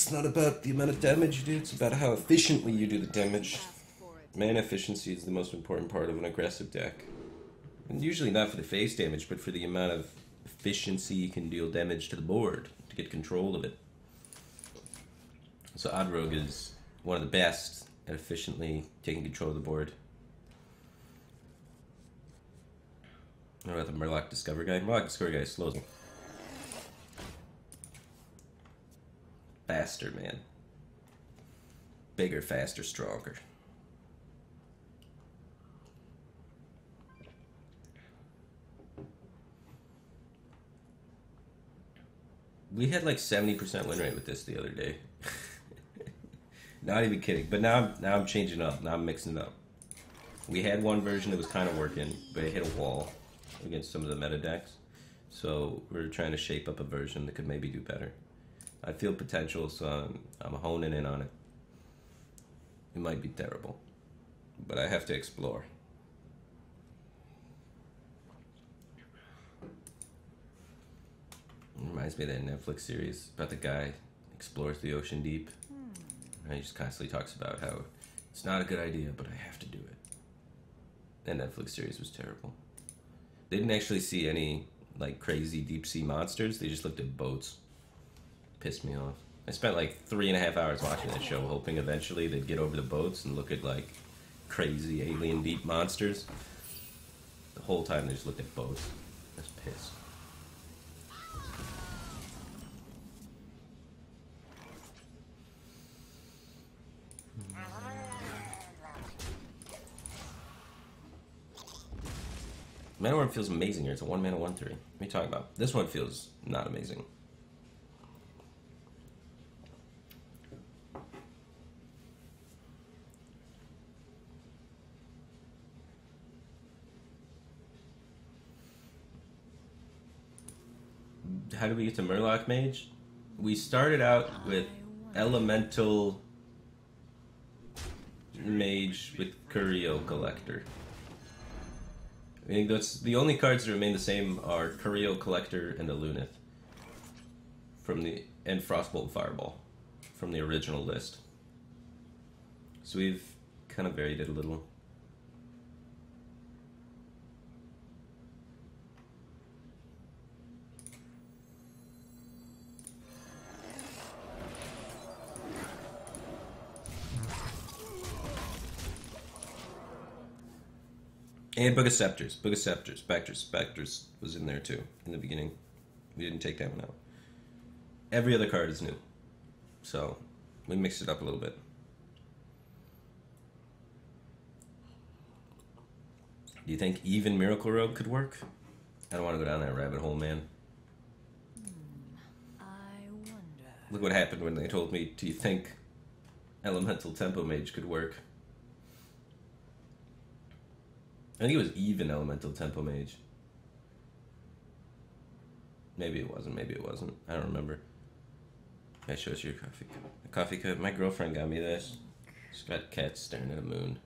It's not about the amount of damage you do, it's about how efficiently you do the damage. Mana efficiency is the most important part of an aggressive deck. And usually not for the face damage, but for the amount of efficiency you can deal damage to the board to get control of it. So Odd Rogue is one of the best at efficiently taking control of the board. What about the Murloc Discover guy? Murloc Discover guy slows me. Faster, man. Bigger, faster, stronger. We had like 70% win rate with this the other day. Not even kidding. But now I'm changing up. Now I'm mixing it up. We had one version that was kind of working, but it hit a wall against some of the meta decks. So we're trying to shape up a version that could maybe do better. I feel potential, so I'm honing in on it. It might be terrible, but I have to explore. It reminds me of that Netflix series about the guy explores the ocean deep. And he just constantly talks about how it's not a good idea, but I have to do it. That Netflix series was terrible. They didn't actually see any like crazy deep sea monsters. They just looked at boats. Pissed me off. I spent like 3.5 hours watching that show, hoping eventually they'd get over the boats and look at like crazy alien deep monsters. The whole time they just looked at boats. I was pissed. Mana Worm feels amazing here. It's a 1-mana 1/3. What are you talking about? This one feels not amazing. How did we get to Murloc Mage? We started out with Elemental Mage with Curio Collector. I think that's the only cards that remain the same are Curio Collector and the Lunith and Frostbolt and Fireball from the original list. So we've kind of varied it a little. And Book of Scepters. Book of Scepters. Specters was in there too, in the beginning. We didn't take that one out. Every other card is new. So, we mixed it up a little bit. Do you think even Miracle Rogue could work? I don't want to go down that rabbit hole, man. I wonder. Look what happened when they told me, do you think Elemental Tempo Mage could work? I think it was even Elemental Tempo Mage. Maybe it wasn't, maybe it wasn't. I don't remember. That shows your coffee cup. A coffee cup. My girlfriend got me this. She's got cats staring at a moon.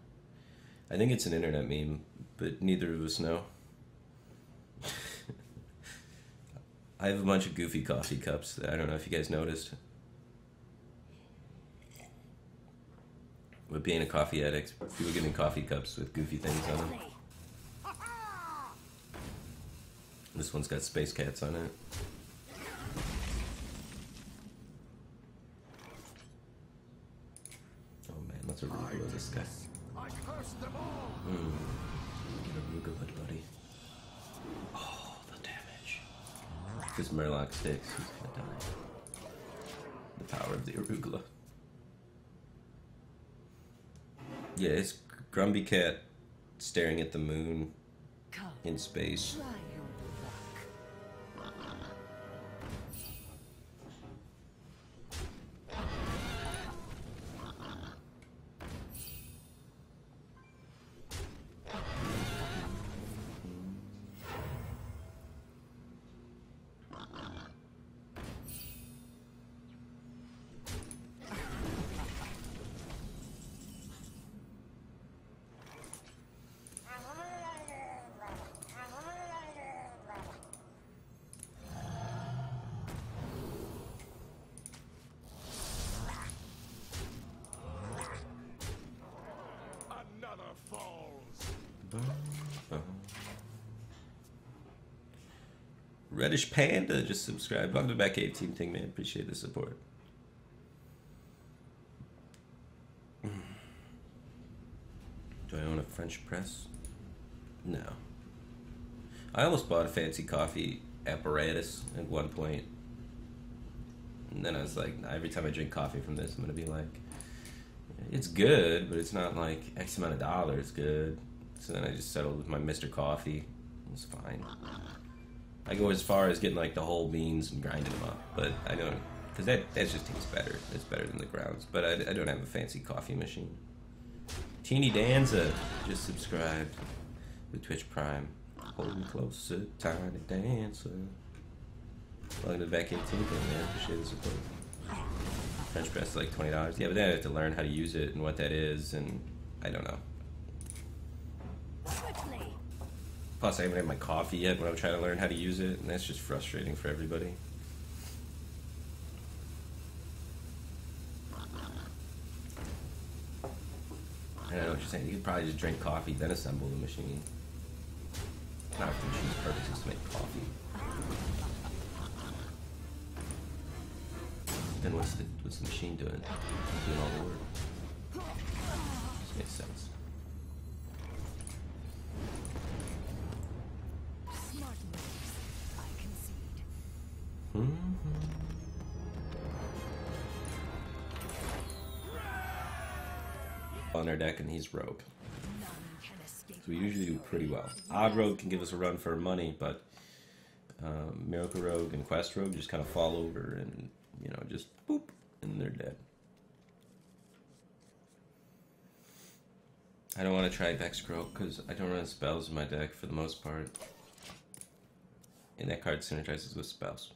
I think it's an internet meme, but neither of us know. I have a bunch of goofy coffee cups. I don't know if you guys noticed. With being a coffee addict, people give me coffee cups with goofy things on them. This one's got space cats on it. Oh man, let's arugula this guy. Get arugula, buddy. Oh, the damage. If this Murloc sticks, he's gonna die. The power of the arugula. Yeah, it's Grumpy Cat staring at the moon in space. Reddish Panda just subscribed. Welcome to back, Team Ting, man. Appreciate the support. Do I own a French press? No. I almost bought a fancy coffee apparatus at one point. And then I was like, every time I drink coffee from this, I'm going to be like, it's good, but it's not like X amount of dollars good. So then I just settled with my Mr. Coffee. It's fine. I go as far as getting like the whole beans and grinding them up, but I don't, because that just tastes better. It's better than the grounds, but I don't have a fancy coffee machine. Teeny Danza just subscribed with Twitch Prime. Hold me closer, Tiny Dancer. Welcome to the back 18 thing, man. Appreciate the support. French press is like $20. Yeah, but then I have to learn how to use it and what that is, and I don't know. Plus, I haven't had my coffee yet when I'm trying to learn how to use it, and that's just frustrating for everybody. I don't know what you're saying. You could probably just drink coffee, then assemble the machine. Not for the machine's purposes to make coffee. Then what's the machine doing? It's doing all the work. This makes sense. On our deck, and he's Rogue. So we usually do pretty well. Odd Rogue can give us a run for our money, but Miracle Rogue and Quest Rogue just kind of fall over and, you know, just boop, and they're dead. I don't want to try Vexcroak because I don't run spells in my deck for the most part. And that card synergizes with spells.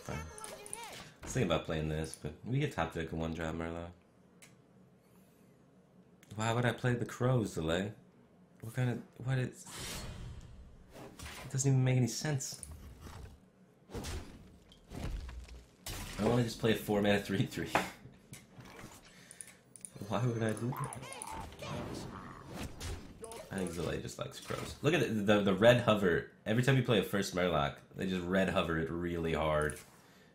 I was thinking about playing this, but we get top deck in one drop, Murloc. Why would I play the Crows, Delay? What is... It doesn't even make any sense. I want to just play a 4-mana 3/3. Why would I do that? I think Delay just likes Crows. Look at the red hover. Every time you play a first Murloc, they just red hover it really hard.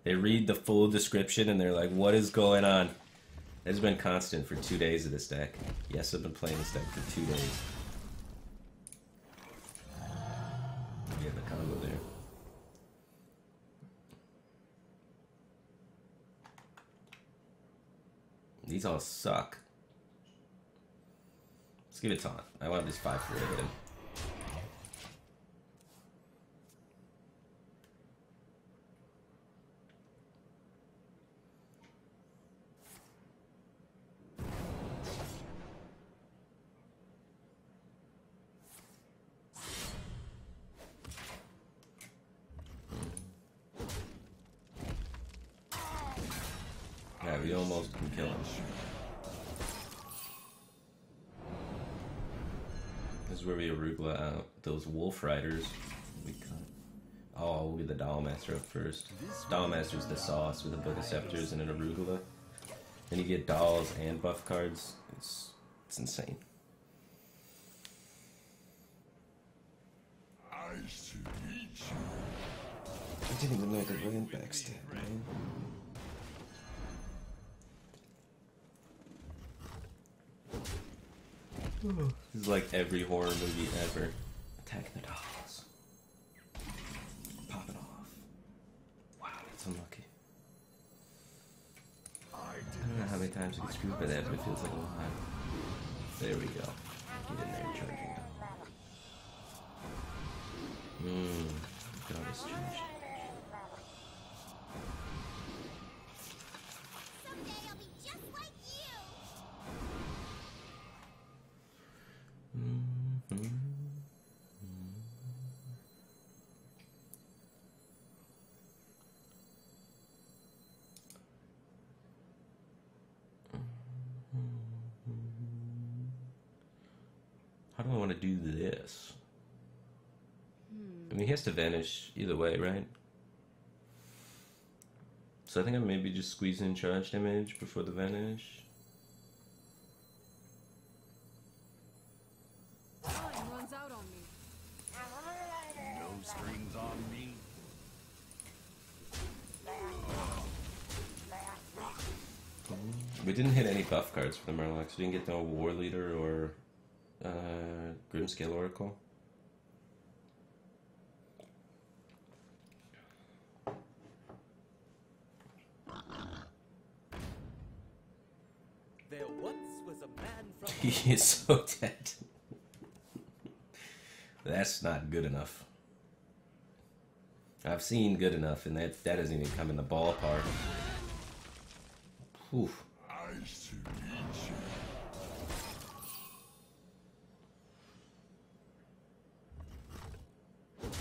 They read the full description and they're like, what is going on? It's been constant for 2 days of this deck. Yes, I've been playing this deck for 2 days. We have the combo there. These all suck. Let's give it taunt. I want this 5-4 to hit him. We almost can kill him. This is where we arugula out those wolf riders. We cut. Oh, we'll get the Dollmaster up first. Dollmaster's the sauce with a Book of Scepters and an arugula. Then you get dolls and buff cards. It's insane. I didn't even know the land backstab, man. This is like every horror movie ever. Attacking the dolls. Popping off. Wow, that's unlucky. I don't know how many times I get screwed by that, but it feels like a lot. There we go. Get in there, charging. Look at all this charge. How do I want to do this? I mean, he has to vanish either way, right? So I think I'm maybe just squeezing in charge damage before the vanish. Time runs out on me. No strings on me. We didn't hit any buff cards for the Murlocs. We didn't get no War Leader or Grimscale Oracle. There once was a man from He is so dead. That's not good enough. I've seen good enough, and that doesn't even come in the ballpark. Oof.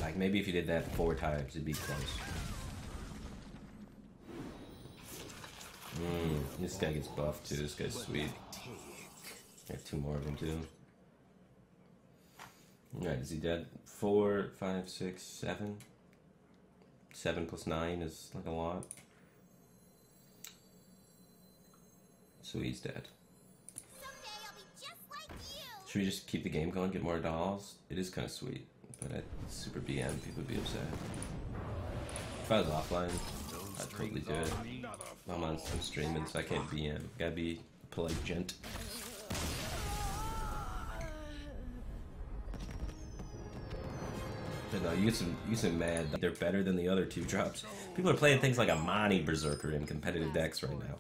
Like, maybe if you did that 4 times, it'd be close. This guy gets buffed too. This guy's sweet. Got 2 more of them too. Alright, is he dead? 4, 5, 6, 7? 7 plus 9 is like a lot. So he's dead. Someday I'll be just like you. Should we just keep the game going, get more dolls? It is kind of sweet, but at Super BM, people would be upset. If I was offline, I'd totally do it. I'm streaming, so I can't BM. Gotta be a polite gent. But no, you get some mad. They're better than the other 2-drops. People are playing things like a Mani Berserker in competitive decks right now.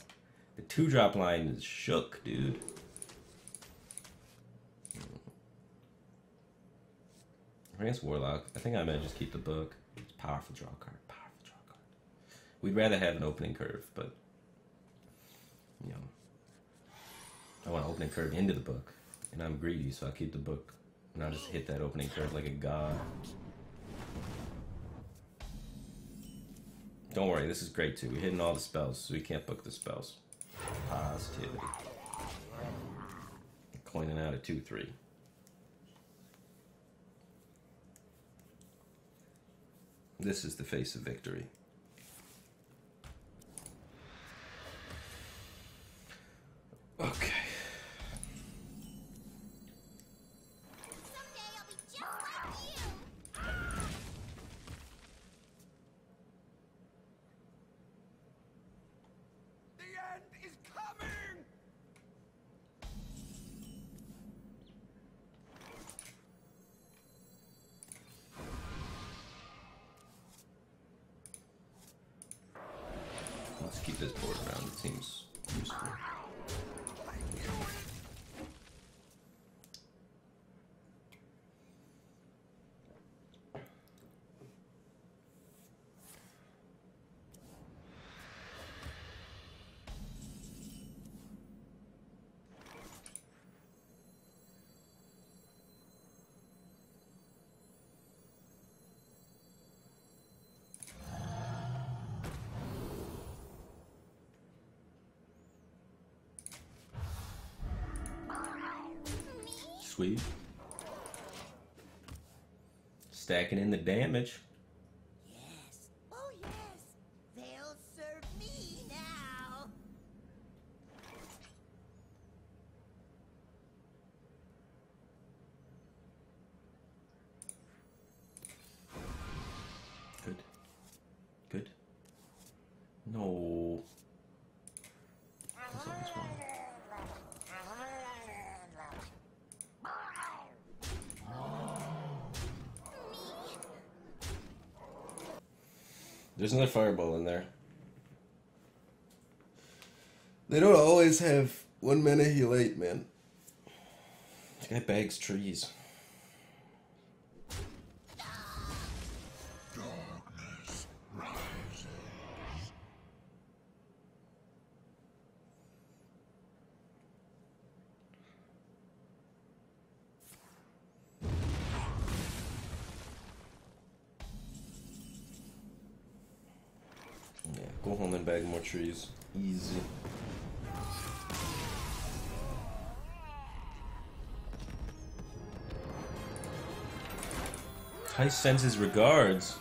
The 2-drop line is shook, dude. Against Warlock, I think I might just keep the book. It's a powerful draw card. Powerful draw card. We'd rather have an opening curve, but you know, I want an opening curve into the book, and I'm greedy, so I'll keep the book, and I'll just hit that opening curve like a god. Don't worry, this is great too. We're hitting all the spells, so we can't book the spells. Positivity. Coining out a 2-3. This is the face of victory. Okay. Someday I'll be just like you. The end is coming! Let's keep this board around. It seems useful. Sweet. Stacking in the damage. Yes. Oh yes. They'll serve me now. Good. Good. No. That's always wrong. There's another fireball in there. They don't always have 1 mana heal 8, man. This guy bags trees. Darkness rises. Yeah, go home and bag more trees. Easy. Heist sends his regards.